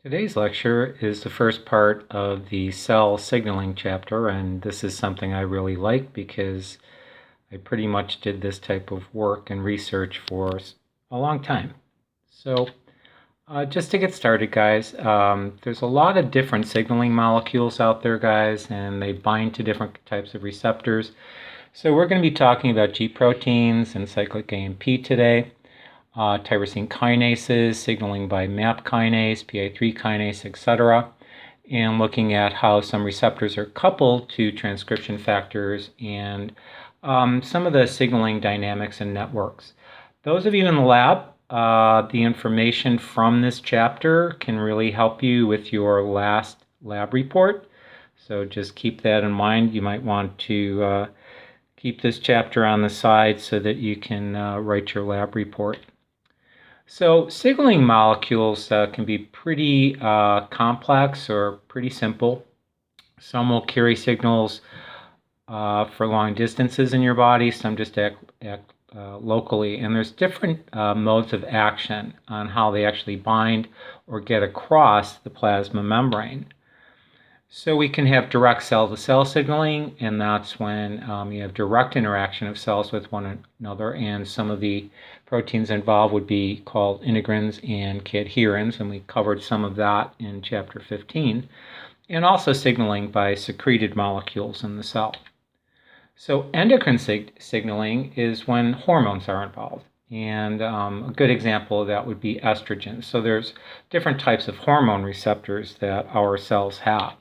Today's lecture is the first part of the cell signaling chapter, and this is something I really like because I pretty much did this type of work and research for a long time. So just to get started, guys, there's a lot of different signaling molecules out there, guys, and they bind to different types of receptors. So we're going to be talking about G proteins and cyclic AMP today. Tyrosine kinases, signaling by MAP kinase, PI3 kinase, etc., and looking at how some receptors are coupled to transcription factors and some of the signaling dynamics and networks. Those of you in the lab, the information from this chapter can really help you with your last lab report. So just keep that in mind. You might want to keep this chapter on the side so that you can write your lab report. So signaling molecules can be pretty complex or pretty simple. Some will carry signals for long distances in your body, some just act locally. And there's different modes of action on how they actually bind or get across the plasma membrane. So we can have direct cell-to-cell signaling, and that's when you have direct interaction of cells with one another, and some of the proteins involved would be called integrins and cadherins, and we covered some of that in chapter 15, and also signaling by secreted molecules in the cell. So endocrine signaling is when hormones are involved, and a good example of that would be estrogen. So there's different types of hormone receptors that our cells have.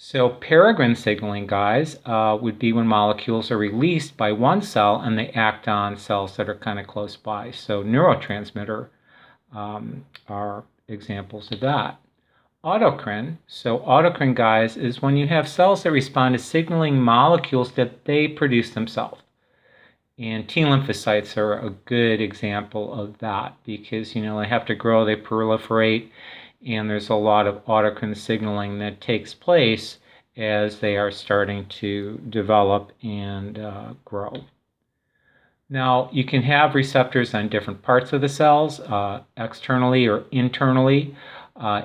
So peregrine signaling, guys, would be when molecules are released by one cell and they act on cells that are kind of close by. So neurotransmitter are examples of that. Autocrine, so autocrine, guys, is when you have cells that respond to signaling molecules that they produce themselves. And T lymphocytes are a good example of that because, you know, they have to grow, they proliferate, and there's a lot of autocrine signaling that takes place as they are starting to develop and grow. Now, you can have receptors on different parts of the cells, externally or internally.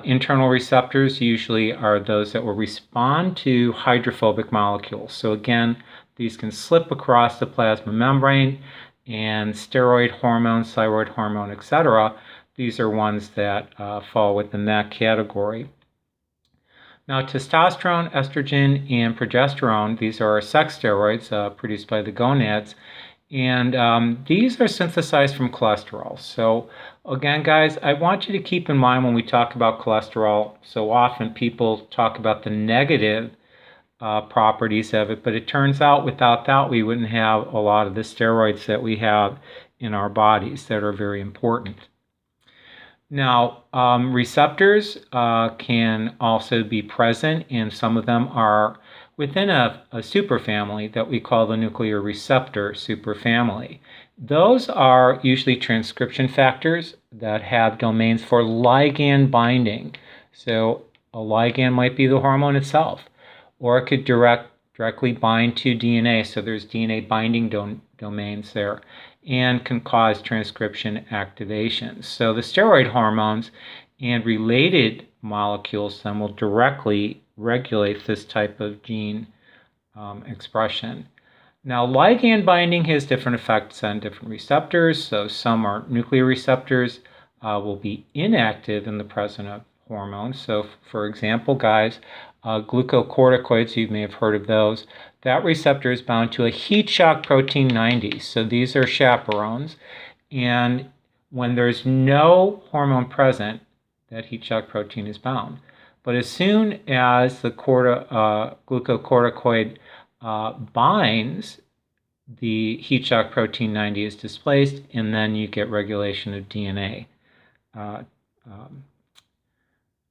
Internal receptors usually are those that will respond to hydrophobic molecules. So again, these can slip across the plasma membrane, and steroid hormones, thyroid hormone, etc., these are ones that fall within that category. Now, testosterone, estrogen, and progesterone, these are sex steroids produced by the gonads, and these are synthesized from cholesterol. So again, guys, I want you to keep in mind when we talk about cholesterol, so often people talk about the negative properties of it, but it turns out without that we wouldn't have a lot of the steroids that we have in our bodies that are very important. Now, receptors can also be present, and some of them are within a superfamily that we call the nuclear receptor superfamily. Those are usually transcription factors that have domains for ligand binding. So a ligand might be the hormone itself, or it could directly bind to DNA, so there's DNA binding domains there, and can cause transcription activation. So the steroid hormones and related molecules then will directly regulate this type of gene expression. Now, ligand binding has different effects on different receptors. So some are nuclear receptors will be inactive in the presence of hormones. So for example, guys, glucocorticoids, you may have heard of those. That receptor is bound to a heat shock protein 90. So these are chaperones. And when there's no hormone present, that heat shock protein is bound. But as soon as the glucocorticoid binds, the heat shock protein 90 is displaced, and then you get regulation of DNA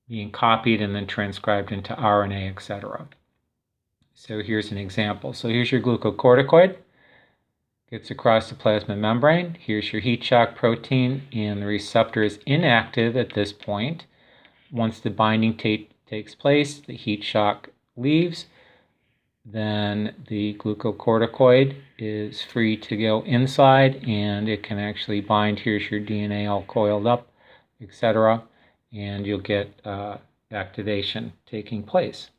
being copied and then transcribed into RNA, etc. So here's an example. So here's your glucocorticoid. Gets across the plasma membrane. Here's your heat shock protein, and the receptor is inactive at this point. Once the binding takes place, the heat shock leaves. Then the glucocorticoid is free to go inside, and it can actually bind. Here's your DNA all coiled up, etc. and you'll get activation taking place.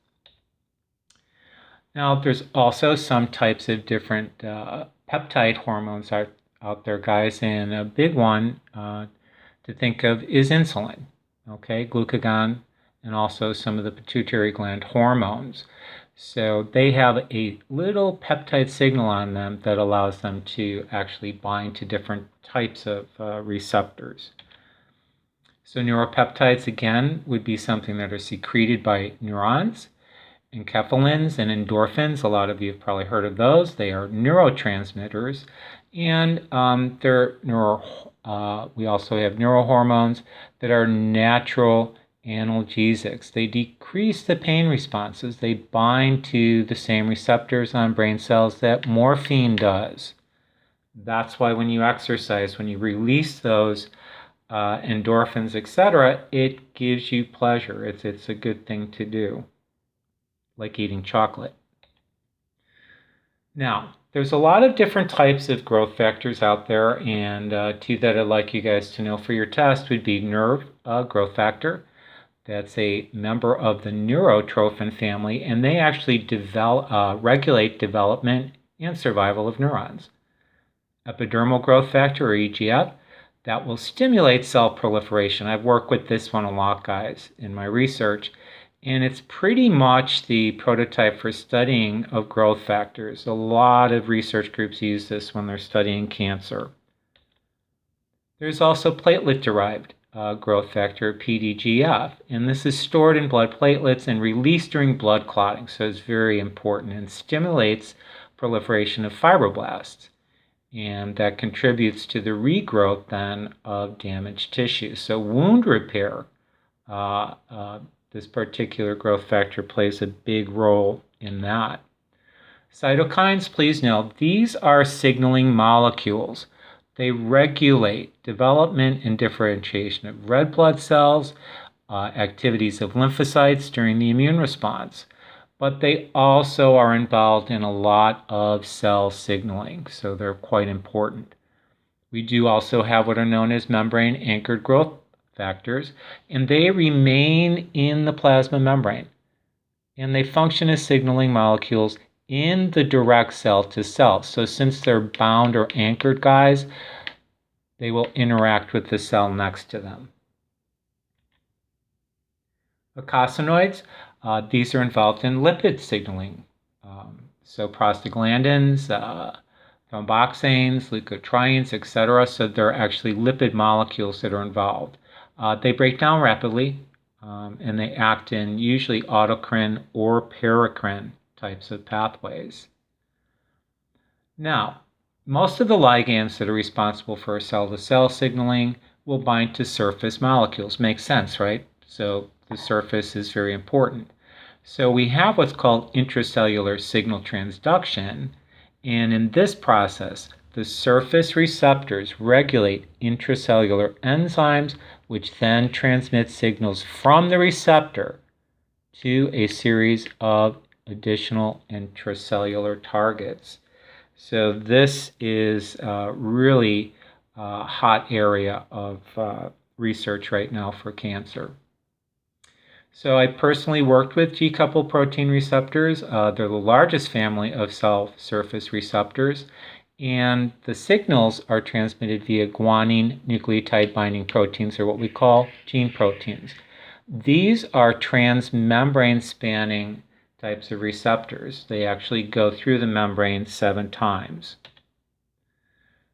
Now, there's also some types of different peptide hormones out there, guys, and a big one to think of is insulin, okay, glucagon, and also some of the pituitary gland hormones. So they have a little peptide signal on them that allows them to actually bind to different types of receptors. So neuropeptides, again, would be something that are secreted by neurons. Enkephalins and endorphins, a lot of you have probably heard of those. They are neurotransmitters, and we also have neurohormones that are natural analgesics. They decrease the pain responses. They bind to the same receptors on brain cells that morphine does. That's why when you exercise, when you release those endorphins, etc., it gives you pleasure. It's a good thing to do, like eating chocolate. Now, there's a lot of different types of growth factors out there, and two that I'd like you guys to know for your test would be nerve growth factor. That's a member of the neurotrophin family, and they actually regulate development and survival of neurons. Epidermal growth factor, or EGF, that will stimulate cell proliferation. I've worked with this one a lot, guys, in my research. And it's pretty much the prototype for studying of growth factors. A lot of research groups use this when they're studying cancer. There's also platelet-derived growth factor, PDGF, and this is stored in blood platelets and released during blood clotting, so it's very important and stimulates proliferation of fibroblasts. And that contributes to the regrowth then of damaged tissue. So wound repair, this particular growth factor plays a big role in that. Cytokines, please know, these are signaling molecules. They regulate development and differentiation of red blood cells, activities of lymphocytes during the immune response. But they also are involved in a lot of cell signaling, so they're quite important. We do also have what are known as membrane-anchored growth factors, and they remain in the plasma membrane, and they function as signaling molecules in the direct cell to cell. So since they're bound or anchored, guys, they will interact with the cell next to them. Eicosanoids, these are involved in lipid signaling. So prostaglandins, thromboxanes, leukotrienes, etc. So they're actually lipid molecules that are involved. They break down rapidly, and they act in usually autocrine or paracrine types of pathways. Now, most of the ligands that are responsible for cell-to-cell signaling will bind to surface molecules. Makes sense, right? So the surface is very important. So we have what's called intracellular signal transduction, and in this process, the surface receptors regulate intracellular enzymes, which then transmit signals from the receptor to a series of additional intracellular targets. So this is really a hot area of research right now for cancer. So I personally worked with G-coupled protein receptors. They're the largest family of cell surface receptors, and the signals are transmitted via guanine nucleotide binding proteins, or what we call gene proteins. These are transmembrane spanning types of receptors. They actually go through the membrane 7 times.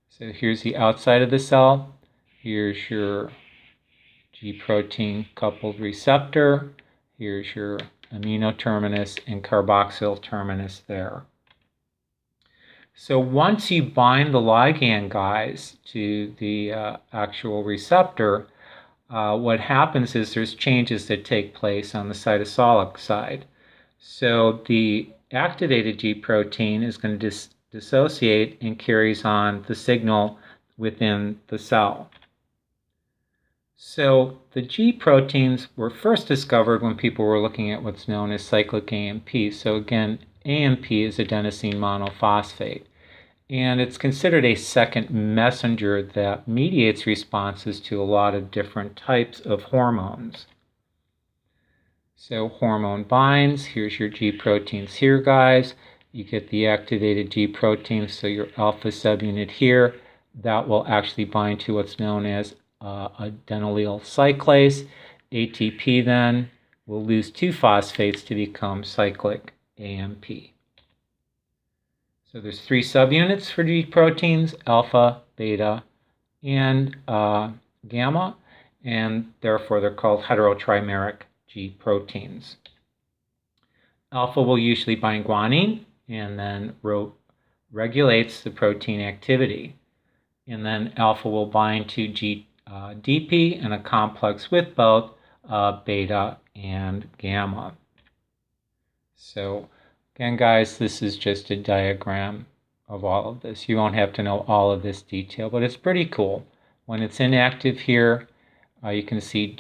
So here's the outside of the cell. Here's your G protein coupled receptor. Here's your amino terminus and carboxyl terminus there. So once you bind the ligand, guys, to the actual receptor, what happens is there's changes that take place on the cytosolic side. So the activated G protein is going to dissociate and carries on the signal within the cell. So the G proteins were first discovered when people were looking at what's known as cyclic AMP. So again, AMP is adenosine monophosphate. And it's considered a second messenger that mediates responses to a lot of different types of hormones. So hormone binds, here's your G proteins here, guys. You get the activated G proteins, so your alpha subunit here, that will actually bind to what's known as adenylyl cyclase. ATP then will lose 2 phosphates to become cyclic AMP. So there's 3 subunits for G proteins, alpha, beta, and gamma, and therefore they're called heterotrimeric G proteins. Alpha will usually bind guanine and then regulates the protein activity. And then alpha will bind to DP in a complex with both beta and gamma. So again, guys, this is just a diagram of all of this. You won't have to know all of this detail, but it's pretty cool. When it's inactive here, you can see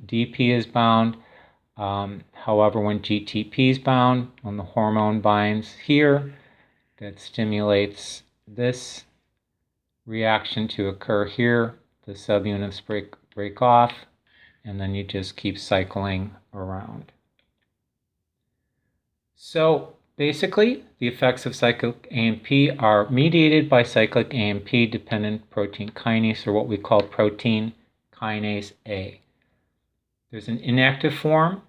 DP is bound. However, when GTP is bound, when the hormone binds here, that stimulates this reaction to occur here. The subunits break off, and then you just keep cycling around. So basically, the effects of cyclic AMP are mediated by cyclic AMP-dependent protein kinase, or what we call protein kinase A. There's an inactive form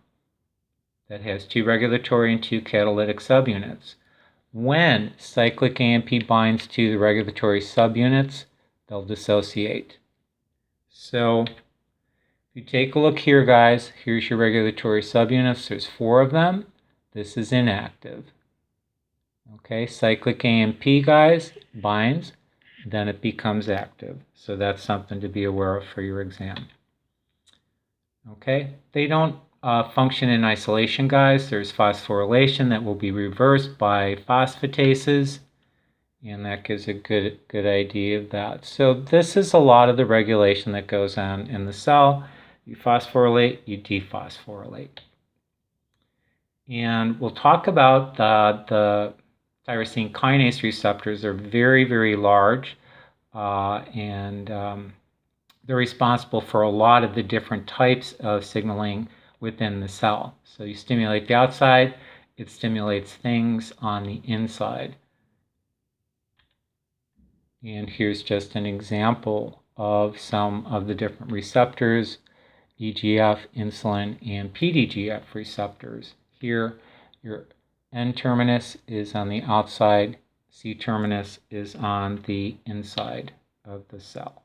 that has 2 regulatory and 2 catalytic subunits. When cyclic AMP binds to the regulatory subunits, they'll dissociate. So if you take a look here, guys, here's your regulatory subunits. There's 4 of them. This is inactive. Okay, cyclic AMP, guys, binds, then it becomes active. So that's something to be aware of for your exam. Okay, they don't function in isolation, guys. There's phosphorylation that will be reversed by phosphatases, and that gives a good idea of that. So this is a lot of the regulation that goes on in the cell. You phosphorylate, you dephosphorylate. And we'll talk about the tyrosine kinase receptors. Are very, very large, and they're responsible for a lot of the different types of signaling within the cell. So you stimulate the outside, it stimulates things on the inside. And here's just an example of some of the different receptors: EGF, insulin, and PDGF receptors. Here, your N-terminus is on the outside, C-terminus is on the inside of the cell.